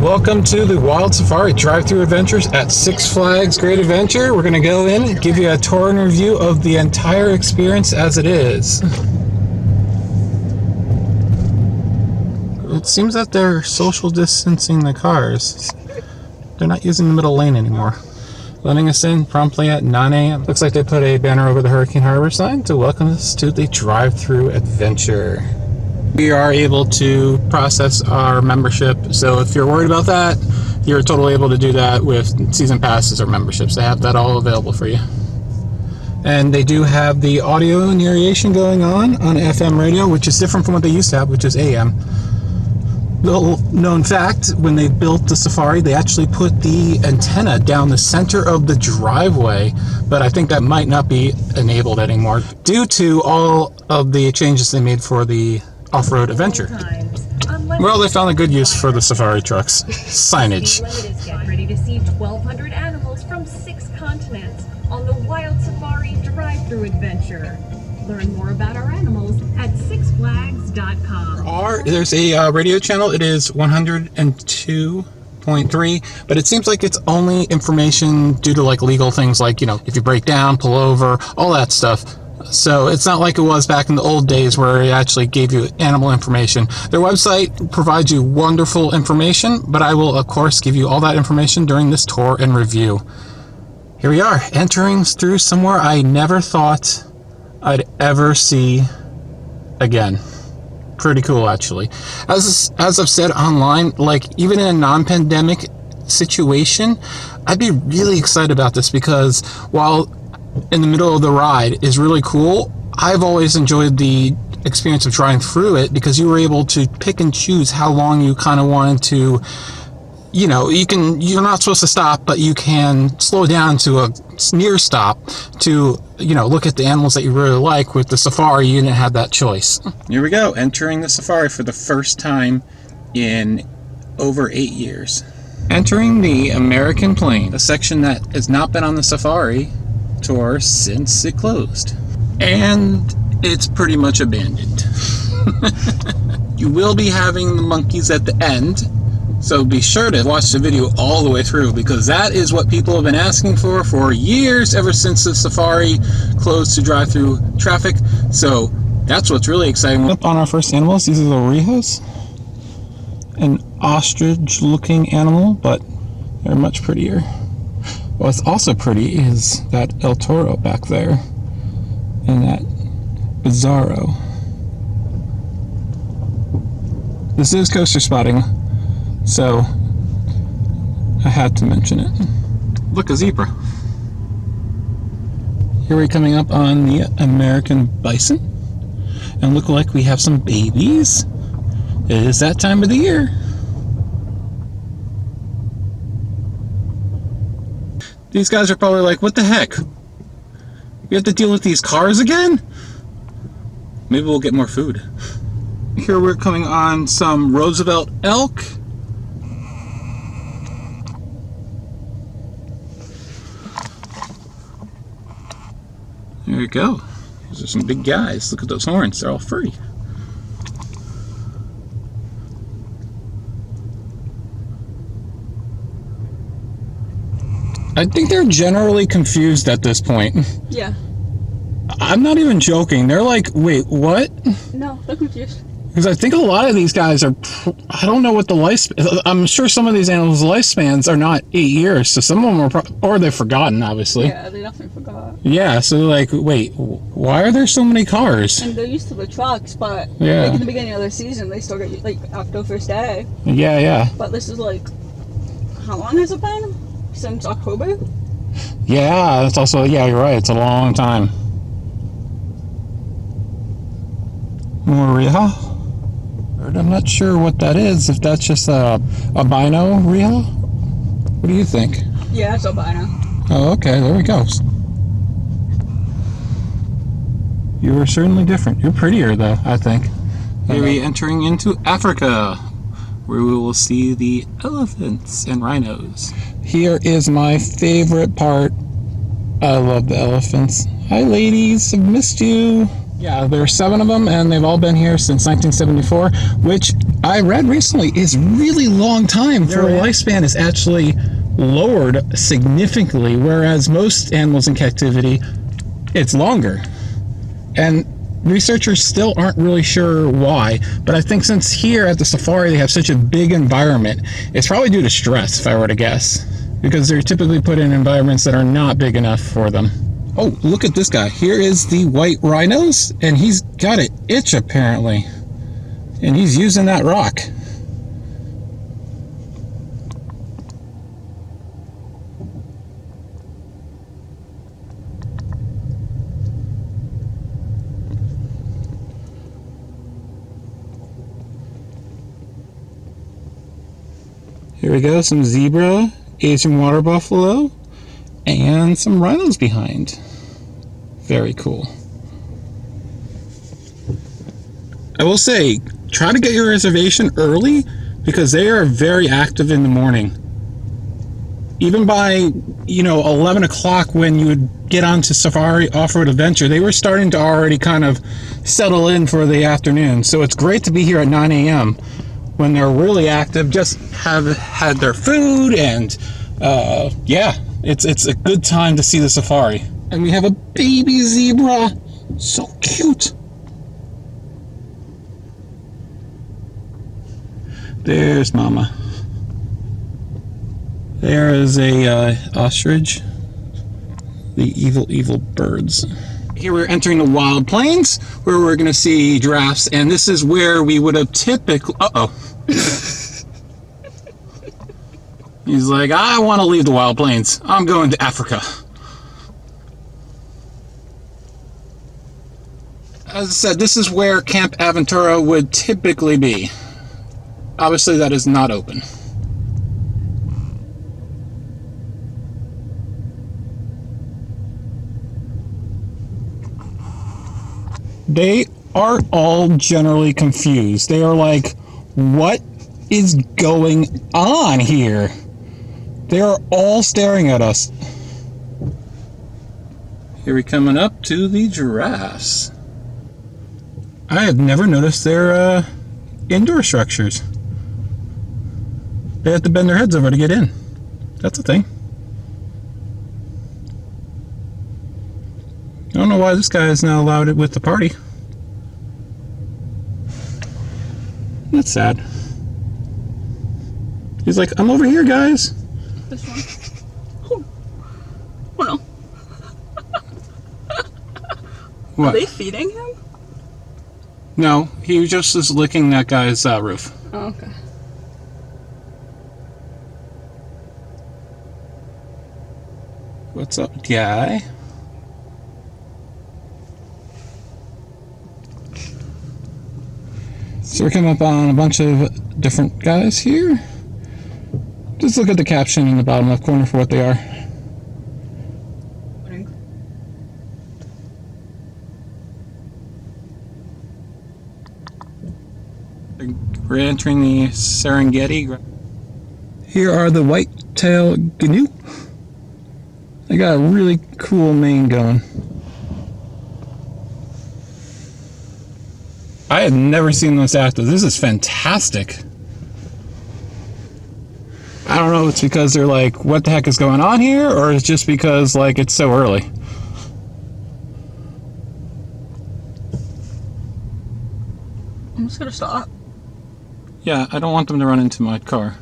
Welcome to the Wild Safari Drive-Thru Adventures at Six Flags Great Adventure. We're going to go in and give you a tour and review of the entire experience as it is. It seems that they're social distancing the cars. They're not using the middle lane anymore. Letting us in promptly at 9 a.m. Looks like they put a banner over the Hurricane Harbor sign to welcome us to the Drive-Thru Adventure. We are able to process our membership, so if you're worried about that, you're totally able to do that with season passes or memberships. They have that all available for you. And they do have the audio narration going on FM radio, which is different from what they used to have, which is AM. Little known fact, when they built the Safari, they actually put the antenna down the center of the driveway, but I think that might not be enabled anymore due to all of the changes they made for the off-road adventure. Well, they found a good use for the safari trucks. Signage. Get ready to see 1,200 animals from 6 continents on the Wild Safari Drive-Thru Adventure. Learn more about our animals at sixflags.com. There's a radio channel. It is 102.3, but it seems like it's only information due to like legal things like, you know, if you break down, pull over, all that stuff. So it's not like it was back in the old days where it actually gave you animal information. Their website provides you wonderful information, but I will of course give you all that information during this tour and review. Here we are, entering through somewhere I never thought I'd ever see again. Pretty cool, actually. As I've said online, like even in a non-pandemic situation, I'd be really excited about this because while in the middle of the ride is really cool, I've always enjoyed the experience of driving through it because you were able to pick and choose how long you kind of wanted to, you know, you're not supposed to stop, but you can slow down to a near stop to, you know, look at the animals that you really like. With the Safari, you didn't have that choice. Here we go, entering the Safari for the first time in over 8 years. Entering the American Plain, a section that has not been on the Safari tour since it closed, and it's pretty much abandoned. You will be having the monkeys at the end, so be sure to watch the video all the way through because that is what people have been asking for years, ever since the Safari closed to drive-through traffic. So that's what's really exciting. Up on our first animals, these are the Rheas, an ostrich looking animal, but they're much prettier. What's also pretty is that El Toro back there and that Bizarro. This is coaster spotting, so I had to mention it. Look, a zebra. Here we're coming up on the American bison, and look like we have some babies. It is that time of the year. These guys are probably like, what the heck? We have to deal with these cars again? Maybe we'll get more food. Here we're coming on some Roosevelt elk. There you go. Those are some big guys. Look at those horns. They're all furry. I think they're generally confused at this point. Yeah. I'm not even joking. They're like, wait, what? No, they're confused. Because I think a lot of these guys are, I don't know what the lifespan, I'm sure some of these animals' lifespans are not 8 years, so some of them are, or they've forgotten, obviously. Yeah, they definitely forgot. Yeah, so they're like, wait, why are there so many cars? And they're used to the trucks, but yeah, like in the beginning of the season, they still get, like, after the first day. Yeah, yeah. But this is like, how long has it been? Since October? Yeah, that's also, yeah, you're right, it's a long time. Rhea? I'm not sure what that is, if that's just a albino Rhea? What do you think? Yeah, it's albino. Oh, okay, there we go. You are certainly different. You're prettier, though, I think. Here we entering into Afrikka, where we will see the elephants and rhinos. Here is my favorite part. I love the elephants. Hi, ladies. I've missed you. Yeah, there are 7 of them, and they've all been here since 1974, which I read recently is really long time for a lifespan is actually lowered significantly, whereas most animals in captivity, it's longer. And researchers still aren't really sure why, but I think since here at the safari they have such a big environment, it's probably due to stress, if I were to guess, because they're typically put in environments that are not big enough for them. Oh, look at this guy. Here is the white rhinos, and he's got an itch apparently. And he's using that rock. Here we go, some zebra, Asian water buffalo, and some rhinos behind. Very cool. I will say, try to get your reservation early because they are very active in the morning. Even by, 11 o'clock when you would get onto Safari Off-Road Adventure, they were starting to already kind of settle in for the afternoon. So it's great to be here at 9 a.m. when they're really active, just have had their food, and it's a good time to see the safari. And we have a baby zebra, so cute. There's mama. There is a ostrich. The evil birds. Here we're entering the wild plains, where we're going to see giraffes, and this is where we would have typically... He's like, I want to leave the wild plains. I'm going to Africa. As I said, this is where Camp Aventura would typically be. Obviously, that is not open. They are all generally confused. They are like, what is going on here? They are all staring at us. Here we're coming up to the giraffes. I have never noticed their indoor structures. They have to bend their heads over to get in. That's a thing. I don't know why this guy is not allowed it with the party. That's sad. He's like, I'm over here, guys. This one. Oh no. What? Are they feeding him? No, he just is licking that guy's roof. Oh, okay. What's up, guy? So we're coming up on a bunch of different guys here. Just look at the caption in the bottom left corner for what they are. We're entering the Serengeti. Here are the white-tailed gnu. They got a really cool mane going. I had never seen this active. This is fantastic. I don't know if it's because they're like, what the heck is going on here? Or it's just because, like, it's so early. I'm just gonna stop. Yeah, I don't want them to run into my car.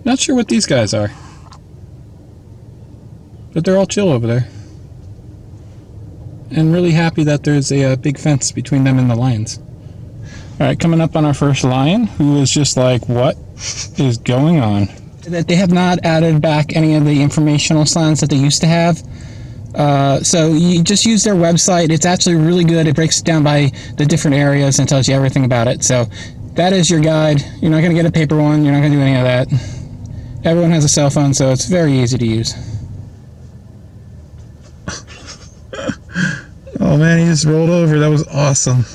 Not sure what these guys are. But they're all chill over there. And really happy that there's a big fence between them and the lions. Alright, coming up on our first lion, who is just like, what is going on? That they have not added back any of the informational signs that they used to have. So you just use their website. It's actually really good. It breaks it down by the different areas and tells you everything about it. So that is your guide. You're not going to get a paper one. You're not going to do any of that. Everyone has a cell phone, so it's very easy to use. Oh man, he just rolled over. That was awesome.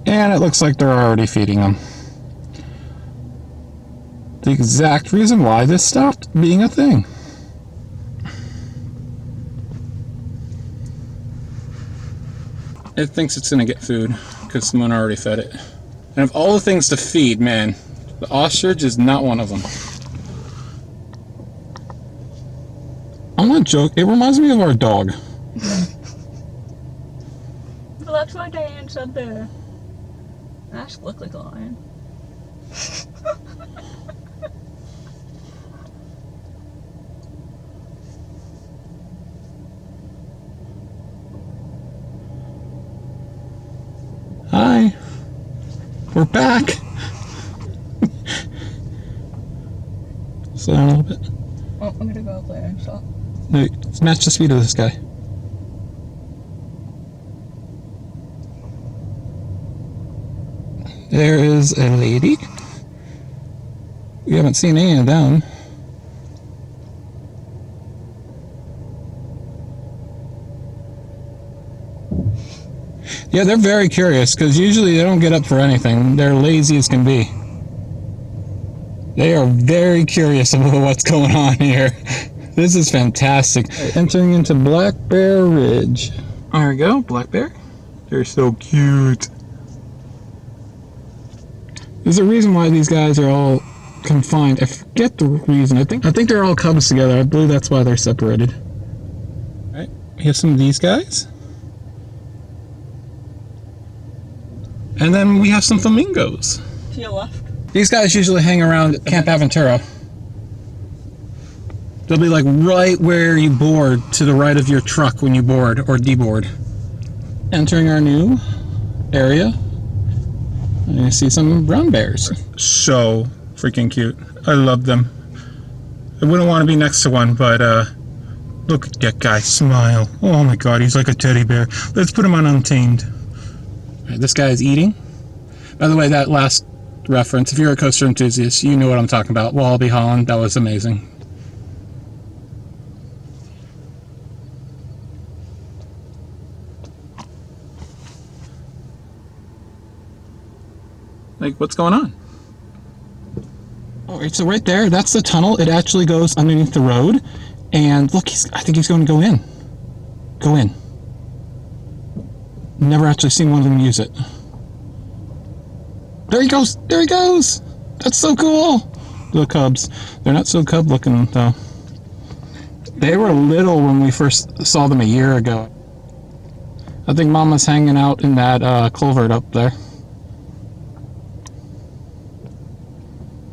And it looks like they're already feeding him. The exact reason why this stopped being a thing. It thinks it's gonna get food because someone already fed it. And of all the things to feed, man, the ostrich is not one of them. I'm not joking. It reminds me of our dog. Well, that's why Diane said the mask looked like a lion. Hi. We're back. Slow down a little bit. Oh, I'm gonna go up there and stop. No, match the speed of this guy. There is a lady. We haven't seen any of them. Yeah, they're very curious because usually they don't get up for anything. They're lazy as can be. They are very curious about what's going on here. This is fantastic. Entering into Black Bear Ridge. There we go, black bear. They're so cute. There's a reason why these guys are all confined. I forget the reason. I think they're all cubs together. I believe that's why they're separated. All right, we have some of these guys. And then we have some flamingos. To your left. These guys usually hang around Camp Aventura. They'll be like right where you board, to the right of your truck when you board or deboard. Entering our new area. And you see some brown bears. So freaking cute. I love them. I wouldn't want to be next to one, but look at that guy smile. Oh my god, he's like a teddy bear. Let's put him on Untamed. Right, this guy is eating. By the way, that last reference, if you're a coaster enthusiast, you know what I'm talking about. Wallaby Holland, that was amazing. Like, what's going on? Alright, so right there, that's the tunnel. It actually goes underneath the road. And look, I think he's going to go in. Go in. Never actually seen one of them use it. There he goes! There he goes! That's so cool! The cubs. They're not so cub looking, though. They were little when we first saw them a year ago. I think Mama's hanging out in that culvert up there.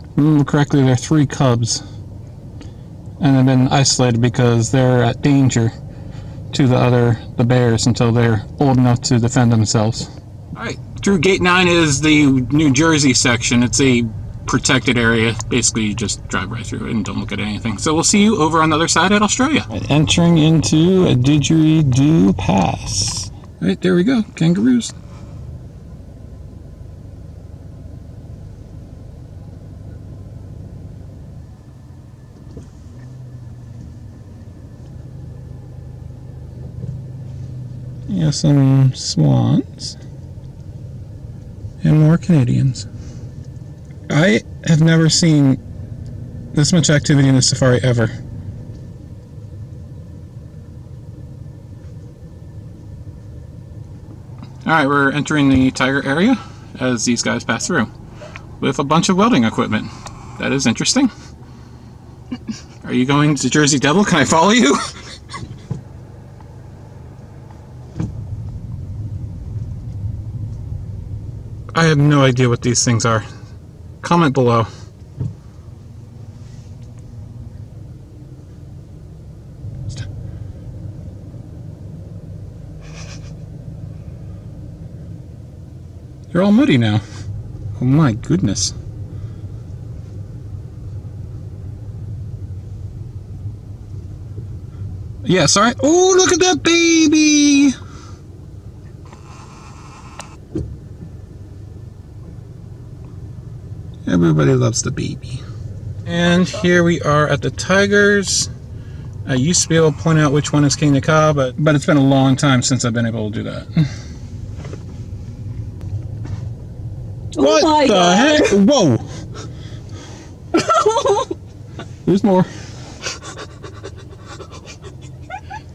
If I remember correctly, there are 3 cubs. And they've been isolated because they're at danger to the bears until they're old enough to defend themselves. Alright, through Gate 9 is the New Jersey section. It's a protected area. Basically, you just drive right through it and don't look at anything. So we'll see you over on the other side at Australia. Entering into a Didgerado Pass. Alright, there we go. Kangaroos. You have some swans and more Canadians. I have never seen this much activity in a safari ever. Alright, we're entering the tiger area as these guys pass through with a bunch of welding equipment. That is interesting. Are you going to Jersey Devil? Can I follow you? I have no idea what these things are. Comment below. They're all muddy now. Oh my goodness. Yeah, sorry. Oh, look at that baby! Everybody loves the baby. And here we are at the tigers. I used to be able to point out which one is King Ka, but it's been a long time since I've been able to do that. Oh what my the God. heck? Whoa! There's more.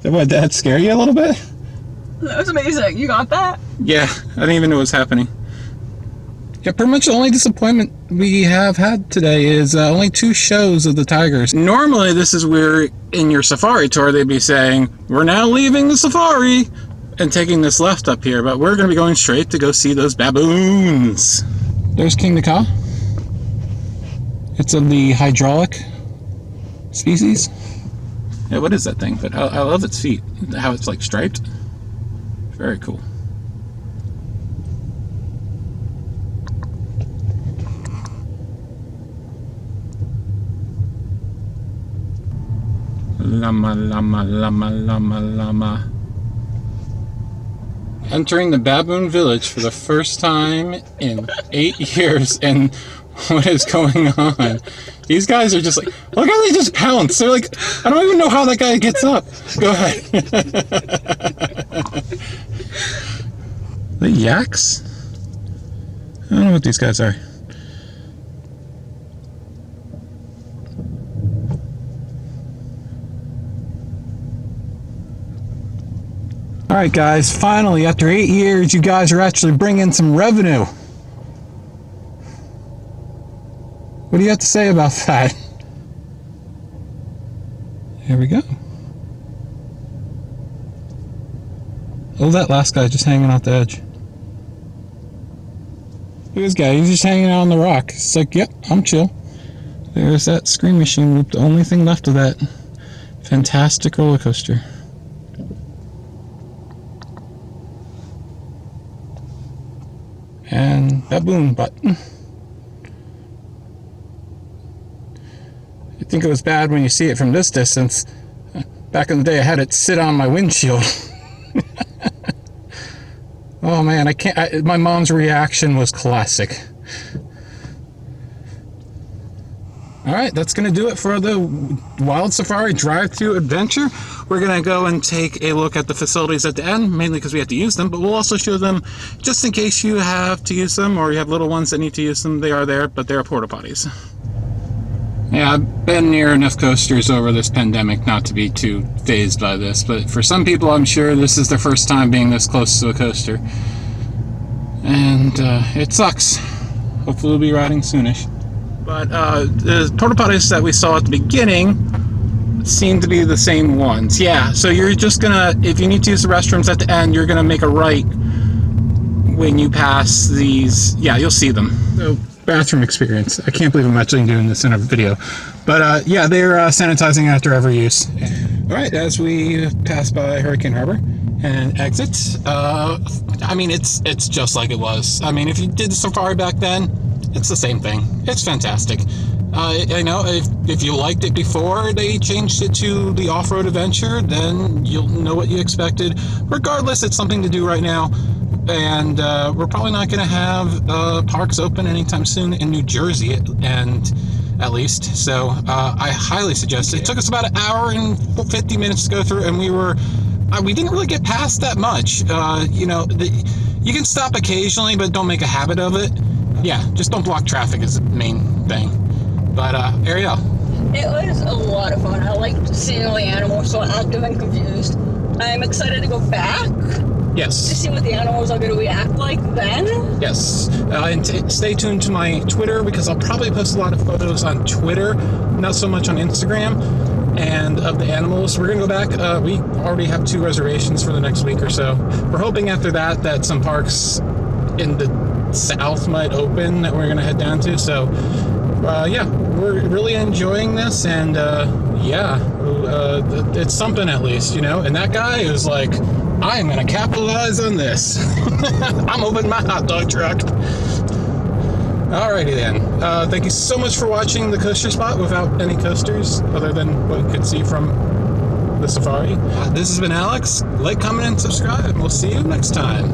Did my dad scare you a little bit? That was amazing. You got that? Yeah, I didn't even know what was happening. Yeah, pretty much the only disappointment we have had today is only 2 shows of the tigers. Normally, this is where in your safari tour they'd be saying, we're now leaving the safari and taking this left up here, but we're going to be going straight to go see those baboons. There's King Naka. It's of the hydraulic species. Yeah, what is that thing? But I love its feet, how it's like striped. Very cool. Llama, llama, llama, llama, llama. Entering the baboon village for the first time in 8 years, and what is going on? These guys are just like, look how they just pounce. They're like, I don't even know how that guy gets up. Go ahead. The yaks? I don't know what these guys are. Alright guys, finally, after 8 years, you guys are actually bringing some revenue. What do you have to say about that? Here we go. Oh, that last guy just hanging off the edge. Look at this guy, he's just hanging out on the rock. It's like, yep, I'm chill. There's that screen machine loop, the only thing left of that fantastic roller coaster. And baboon button. You think it was bad when you see it from this distance. Back in the day I had it sit on my windshield. Oh man, I can't. My mom's reaction was classic. Alright, that's going to do it for the Wild Safari drive-thru adventure. We're going to go and take a look at the facilities at the end, mainly because we have to use them, but we'll also show them just in case you have to use them or you have little ones that need to use them. They are there, but they are porta potties. Yeah, I've been near enough coasters over this pandemic not to be too fazed by this, but for some people I'm sure this is their first time being this close to a coaster. And it sucks. Hopefully we'll be riding soonish. But the porta potties that we saw at the beginning seem to be the same ones. Yeah, so you're just gonna, if you need to use the restrooms at the end, you're gonna make a right when you pass these. Yeah, you'll see them. So, bathroom experience. I can't believe I'm actually doing this in a video. But yeah, they're sanitizing after every use. Alright, as we pass by Hurricane Harbor and exit, I mean, it's just like it was. I mean, if you did the safari back then, it's the same thing. It's fantastic. I know if you liked it before they changed it to the off-road adventure, then you'll know what you expected. Regardless, it's something to do right now. And we're probably not going to have parks open anytime soon in New Jersey, and at least. So I highly suggest it. It took us about an hour and 50 minutes to go through, and we didn't really get past that much. You know, you can stop occasionally, but don't make a habit of it. Yeah, just don't block traffic is the main thing. But Ariel. It was a lot of fun. I liked seeing all the animals so active and confused. I'm excited to go back. Yes. To see what the animals are going to react like then. Yes. And stay tuned to my Twitter, because I'll probably post a lot of photos on Twitter, not so much on Instagram, and of the animals. We're going to go back. We already have 2 reservations for the next week or so. We're hoping after that some parks in the south might open that we're going to head down to. So, yeah, we're really enjoying this, and yeah, it's something at least, you know. And that guy is like, I am going to capitalize on this. I'm opening my hot dog truck. Alrighty then. Thank you so much for watching the coaster spot without any coasters other than what you could see from the safari. This has been Alex. Like, comment, and subscribe. We'll see you next time.